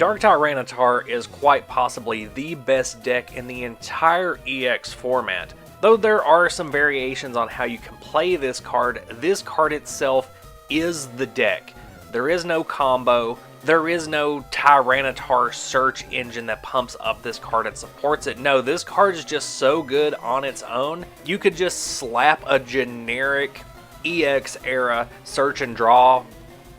Dark Tyranitar is quite possibly the best deck in the entire EX format. Though there are some variations on how you can play this card itself is the deck. There is no combo, there is no Tyranitar search engine that pumps up this card and supports it. No, this card is just so good on its own. You could just slap a generic EX era search and draw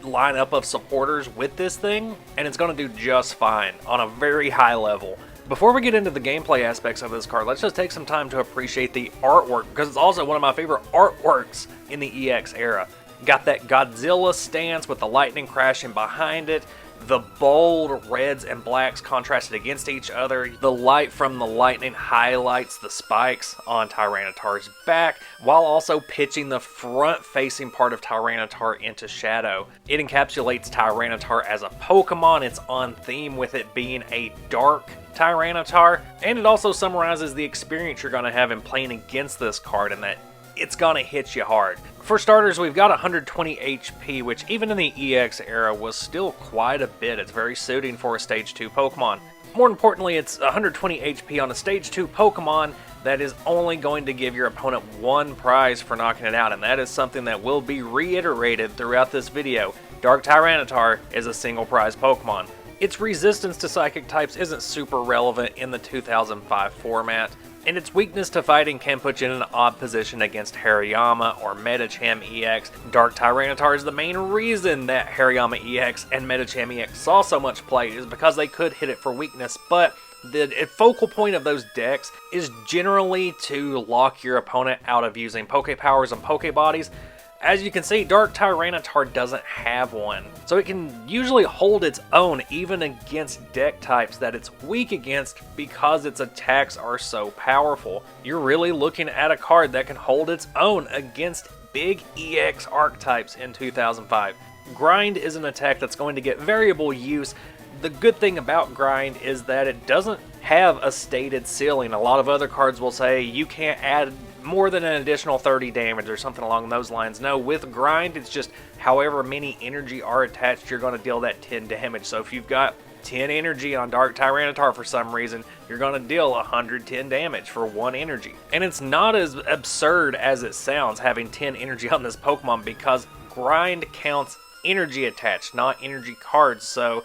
lineup of supporters with this thing, and it's going to do just fine on a very high level. Before we get into the gameplay aspects of this card, let's just take some time to appreciate the artwork, because it's also one of my favorite artworks in the EX era. Got that Godzilla stance with the lightning crashing behind it, the bold reds and blacks contrasted against each other. The light from the lightning highlights the spikes on Tyranitar's back, while also pitching the front-facing part of Tyranitar into shadow. It encapsulates Tyranitar as a Pokemon. It's on theme with it being a dark Tyranitar, and it also summarizes the experience you're going to have in playing against this card, and that it's going to hit you hard. For starters, we've got 120 HP, which even in the EX era was still quite a bit. It's very suiting for a Stage 2 Pokemon. More importantly, it's 120 HP on a Stage 2 Pokemon that is only going to give your opponent one prize for knocking it out, and that is something that will be reiterated throughout this video. Dark Tyranitar is a single prize Pokemon. Its resistance to psychic types isn't super relevant in the 2005 format, and its weakness to fighting can put you in an odd position against Hariyama or Medicham EX. Dark Tyranitar is the main reason that Hariyama EX and Medicham EX saw so much play, is because they could hit it for weakness, but the focal point of those decks is generally to lock your opponent out of using Poke Powers and Poke Bodies. As you can see, Dark Tyranitar doesn't have one, so it can usually hold its own even against deck types that it's weak against because its attacks are so powerful. You're really looking at a card that can hold its own against big EX archetypes in 2005. Grind is an attack that's going to get variable use. The good thing about Grind is that it doesn't have a stated ceiling. A lot of other cards will say you can't add more than an additional 30 damage or something along those lines. No, with Grind, it's just however many energy are attached, you're going to deal that 10 damage. So if you've got 10 energy on Dark Tyranitar for some reason, you're going to deal 110 damage for 1 energy. And it's not as absurd as it sounds having 10 energy on this Pokemon, because Grind counts energy attached, not energy cards. So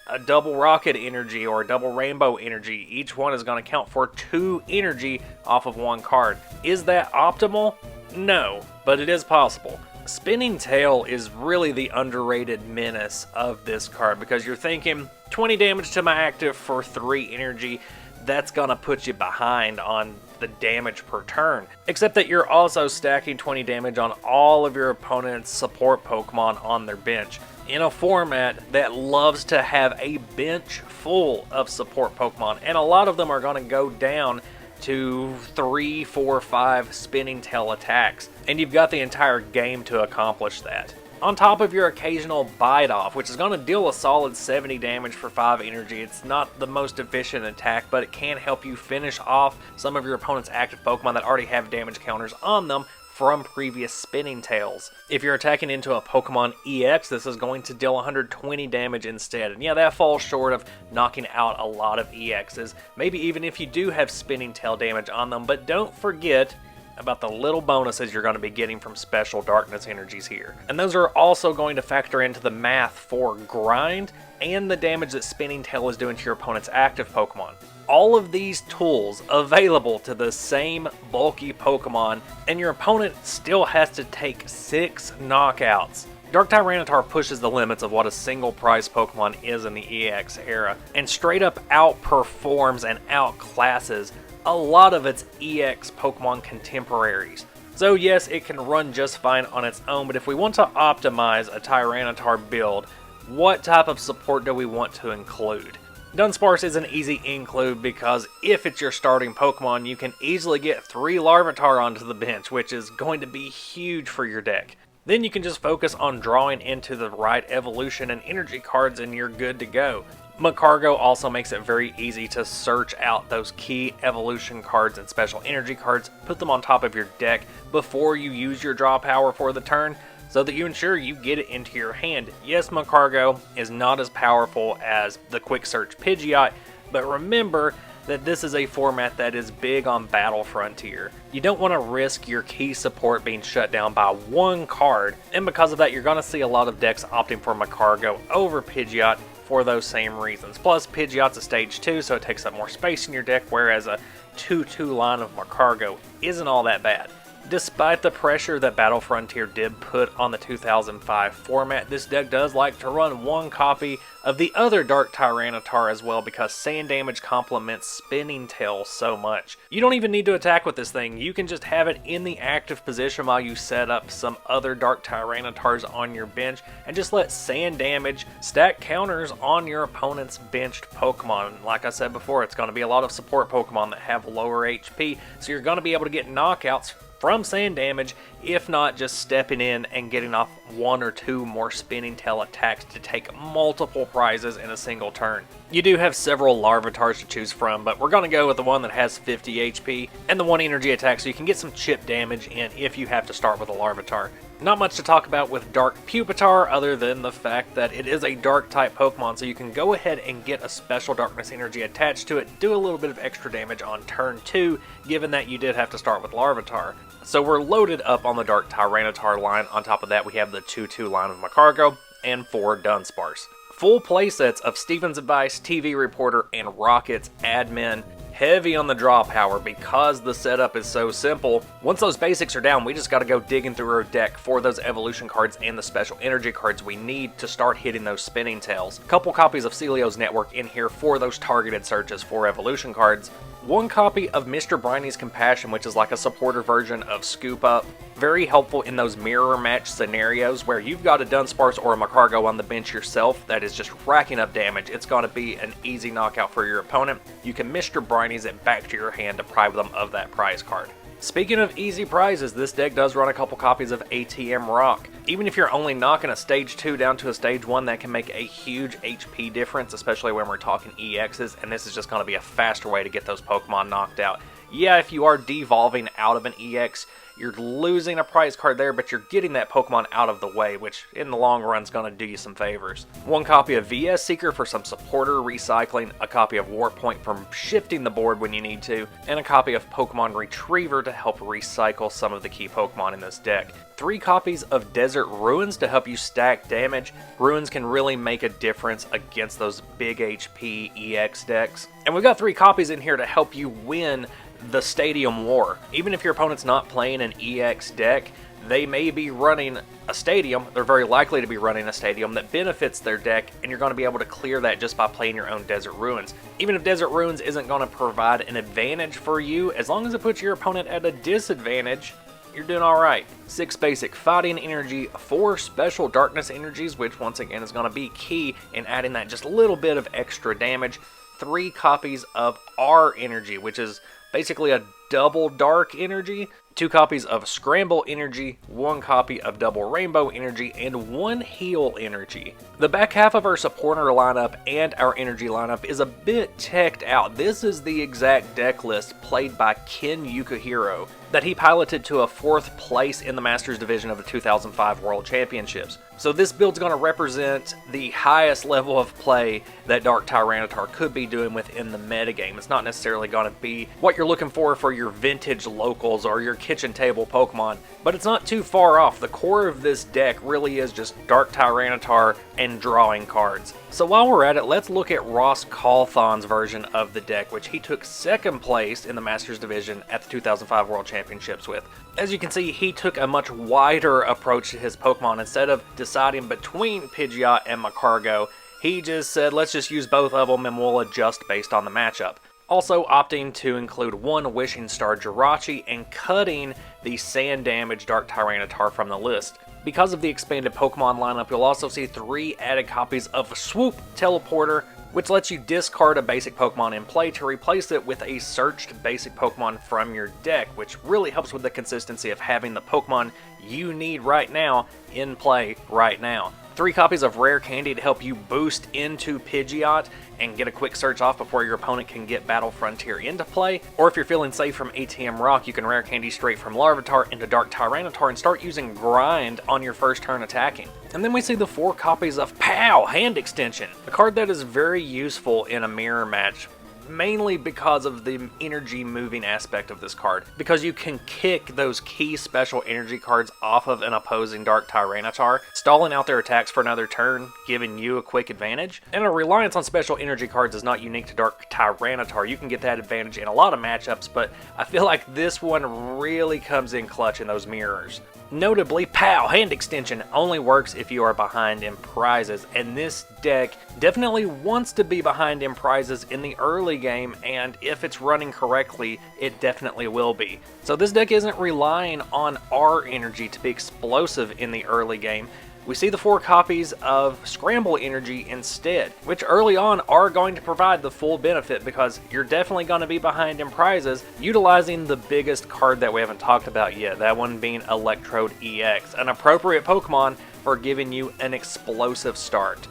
a double rocket energy or a double rainbow energy, each one is going to count for 2 energy off of 1 card. Is that optimal? No, but it is possible. Spinning Tail is really the underrated menace of this card, because you're thinking 20 damage to my active for 3 energy, that's going to put you behind on the damage per turn. Except that you're also stacking 20 damage on all of your opponent's support Pokemon on their bench, in a format that loves to have a bench full of support Pokemon, and a lot of them are going to go down to 3, 4, 5 Spinning Tail attacks, and you've got the entire game to accomplish that. On top of your occasional Bite Off, which is going to deal a solid 70 damage for 5 energy. It's not the most efficient attack, but it can help you finish off some of your opponent's active Pokemon that already have damage counters on them from previous Spinning Tails. If you're attacking into a Pokemon EX, this is going to deal 120 damage instead. And yeah, that falls short of knocking out a lot of EXs, maybe even if you do have Spinning Tail damage on them. But don't forget about the little bonuses you're going to be getting from special darkness energies here. And those are also going to factor into the math for Grind and the damage that Spinning Tail is doing to your opponent's active Pokemon. All of these tools available to the same bulky Pokemon, and your opponent still has to take 6 knockouts. Dark Tyranitar pushes the limits of what a single prize Pokemon is in the EX era, and straight up outperforms and outclasses a lot of its EX Pokemon contemporaries. So yes, it can run just fine on its own, but if we want to optimize a Tyranitar build, what type of support do we want to include? Dunsparce is an easy include, because if it's your starting Pokemon, you can easily get 3 Larvitar onto the bench, which is going to be huge for your deck. Then you can just focus on drawing into the right evolution and energy cards and you're good to go. Magcargo also makes it very easy to search out those key evolution cards and special energy cards, put them on top of your deck before you use your draw power for the turn, so that you ensure you get it into your hand. Yes, Magcargo is not as powerful as the Quick Search Pidgeot, but remember that this is a format that is big on Battle Frontier. You don't want to risk your key support being shut down by one card, and because of that you're going to see a lot of decks opting for Magcargo over Pidgeot for those same reasons. Plus, Pidgeot's a stage 2, so it takes up more space in your deck, whereas a 2-2 line of Magcargo isn't all that bad. Despite the pressure that Battle Frontier did put on the 2005 format, this deck does like to run one copy of the other Dark Tyranitar as well, because sand damage complements Spinning Tail so much. You don't even need to attack with this thing, you can just have it in the active position while you set up some other Dark Tyranitars on your bench, and just let sand damage stack counters on your opponent's benched Pokemon. Like I said before, it's going to be a lot of support Pokemon that have lower HP, so you're going to be able to get knockouts from sand damage, if not just stepping in and getting off 1 or 2 more Spinning Tail attacks to take multiple prizes in a single turn. You do have several Larvitars to choose from, but we're going to go with the one that has 50 HP and the 1 energy attack, so you can get some chip damage in if you have to start with a Larvitar. Not much to talk about with Dark Pupitar other than the fact that it is a dark type Pokemon, so you can go ahead and get a special darkness energy attached to it, do a little bit of extra damage on turn 2, given that you did have to start with Larvitar. So we're loaded up on the Dark Tyranitar line. On top of that we have the 2-2 line of Magcargo and 4 Dunsparce. Full playsets of Steven's Advice, TV Reporter, and Rocket's Admin. Heavy on the draw power because the setup is so simple. Once those basics are down, we just got to go digging through our deck for those evolution cards and the special energy cards we need to start hitting those Spinning Tails. Couple copies of Celio's Network in here for those targeted searches for evolution cards. 1 copy of Mr. Briny's Compassion, which is like a supporter version of Scoop Up. Very helpful in those mirror match scenarios where you've got a Dunsparce or a Magcargo on the bench yourself that is just racking up damage. It's going to be an easy knockout for your opponent. You can Mr. Briny's it back to your hand to deprive them of that prize card. Speaking of easy prizes, this deck does run a couple copies of ATM Rock. Even if you're only knocking a stage 2 down to a stage 1, that can make a huge HP difference, especially when we're talking EXs, and this is just going to be a faster way to get those Pokemon knocked out. Yeah, if you are devolving out of an EX, you're losing a prize card there, but you're getting that Pokemon out of the way, which in the long run is going to do you some favors. 1 copy of VS Seeker for some supporter recycling, a copy of Warpoint for shifting the board when you need to, and a copy of Pokemon Retriever to help recycle some of the key Pokemon in this deck. 3 copies of Desert Ruins to help you stack damage. Ruins can really make a difference against those big HP EX decks. And we've got 3 copies in here to help you win the Stadium War. Even if your opponent's not playing an EX deck, they may be running a stadium, they're very likely to be running a stadium that benefits their deck, and you're going to be able to clear that just by playing your own Desert Ruins. Even if Desert Ruins isn't going to provide an advantage for you, as long as it puts your opponent at a disadvantage, you're doing alright. 6 basic fighting energy, 4 special darkness energies, which once again is going to be key in adding that just little bit of extra damage. 3 copies of R energy, which is basically a double dark energy. 2 copies of Scramble Energy, 1 copy of Double Rainbow Energy, and 1 Heal Energy. The back half of our supporter lineup and our energy lineup is a bit teched out. This is the exact deck list played by Ken Yukihiro that he piloted to a 4th place in the Masters Division of the 2005 World Championships. So this build's going to represent the highest level of play that Dark Tyranitar could be doing within the metagame. It's not necessarily going to be what you're looking for your vintage locals or your kitchen table Pokemon, but it's not too far off. The core of this deck really is just Dark Tyranitar and drawing cards. So while we're at it, let's look at Ross Cawthon's version of the deck, which he took 2nd place in the Masters Division at the 2005 World Championships with. As you can see, he took a much wider approach to his Pokemon. Instead of deciding between Pidgeot and Magcargo, he just said, let's just use both of them and we'll adjust based on the matchup. Also opting to include 1 Wishing Star Jirachi and cutting the sand damage Dark Tyranitar from the list. Because of the expanded Pokemon lineup, you'll also see 3 added copies of Swoop Teleporter, which lets you discard a basic Pokemon in play to replace it with a searched basic Pokemon from your deck, which really helps with the consistency of having the Pokemon you need right now in play right now. 3 copies of Rare Candy to help you boost into Pidgeot, and get a quick search off before your opponent can get Battle Frontier into play. Or if you're feeling safe from ATM Rock, you can Rare Candy straight from Larvitar into Dark Tyranitar and start using Grind on your first turn attacking. And then we see the 4 copies of POW! Hand Extension, a card that is very useful in a mirror match, mainly because of the energy moving aspect of this card, because you can kick those key special energy cards off of an opposing Dark Tyranitar, stalling out their attacks for another turn, giving you a quick advantage. And a reliance on special energy cards is not unique to Dark Tyranitar. You can get that advantage in a lot of matchups, but I feel like this one really comes in clutch in those mirrors. Notably, POW! Hand Extension only works if you are behind in prizes, and this deck definitely wants to be behind in prizes in the early game, and if it's running correctly, it definitely will be. So this deck isn't relying on our energy to be explosive in the early game. We see the 4 copies of Scramble Energy instead, which early on are going to provide the full benefit because you're definitely going to be behind in prizes, utilizing the biggest card that we haven't talked about yet, that one being Electrode EX, an appropriate Pokemon for giving you an explosive start.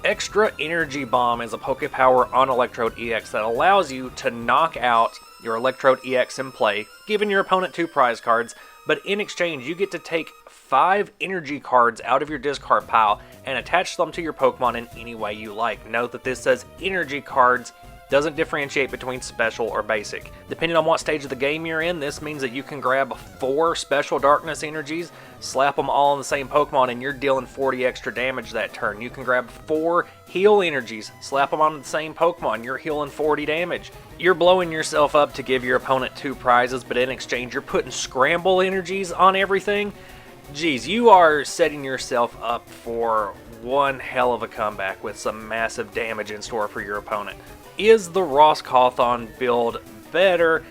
Extra Energy Bomb is a Pokepower on Electrode EX that allows you to knock out your Electrode EX in play, giving your opponent 2 prize cards, but in exchange you get to take 5 energy cards out of your discard pile and attach them to your Pokemon in any way you like. Note that this says energy cards, doesn't differentiate between special or basic. Depending on what stage of the game you're in, this means that you can grab 4 special darkness energies, slap them all on the same Pokemon, and you're dealing 40 extra damage that turn. You can grab 4 heal energies, slap them on the same Pokemon, you're healing 40 damage. You're blowing yourself up to give your opponent 2 prizes, but in exchange you're putting scramble energies on everything. Geez, you are setting yourself up for one hell of a comeback with some massive damage in store for your opponent. Is the Ross Cawthon build better?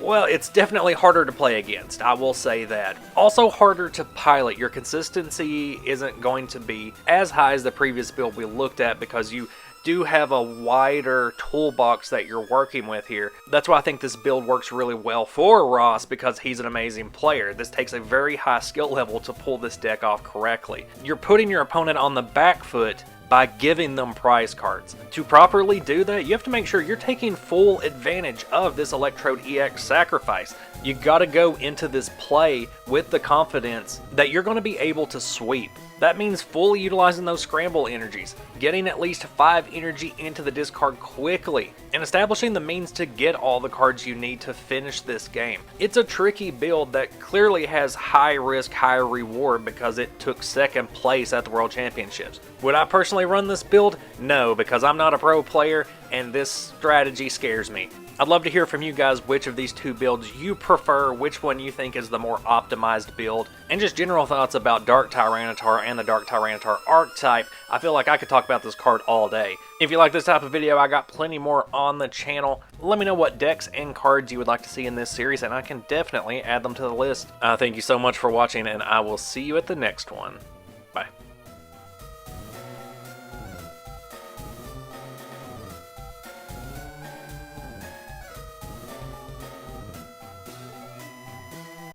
Well, it's definitely harder to play against, I will say that. Also harder to pilot. Your consistency isn't going to be as high as the previous build we looked at because you do have a wider toolbox that you're working with here. That's why I think this build works really well for Ross, because he's an amazing player. This takes a very high skill level to pull this deck off correctly. You're putting your opponent on the back foot by giving them prize cards. To properly do that, you have to make sure you're taking full advantage of this Electrode EX sacrifice. You gotta go into this play with the confidence that you're gonna be able to sweep. That means fully utilizing those scramble energies, getting at least 5 energy into the discard quickly, and establishing the means to get all the cards you need to finish this game. It's a tricky build that clearly has high risk, high reward because it took 2nd place at the World Championships. Would I personally run this build? No, because I'm not a pro player and this strategy scares me. I'd love to hear from you guys which of these 2 builds you prefer, which one you think is the more optimized build, and just general thoughts about Dark Tyranitar and the Dark Tyranitar archetype. I feel like I could talk about this card all day. If you like this type of video, I got plenty more on the channel. Let me know what decks and cards you would like to see in this series, and I can definitely add them to the list. Thank you so much for watching, and I will see you at the next one. Bye.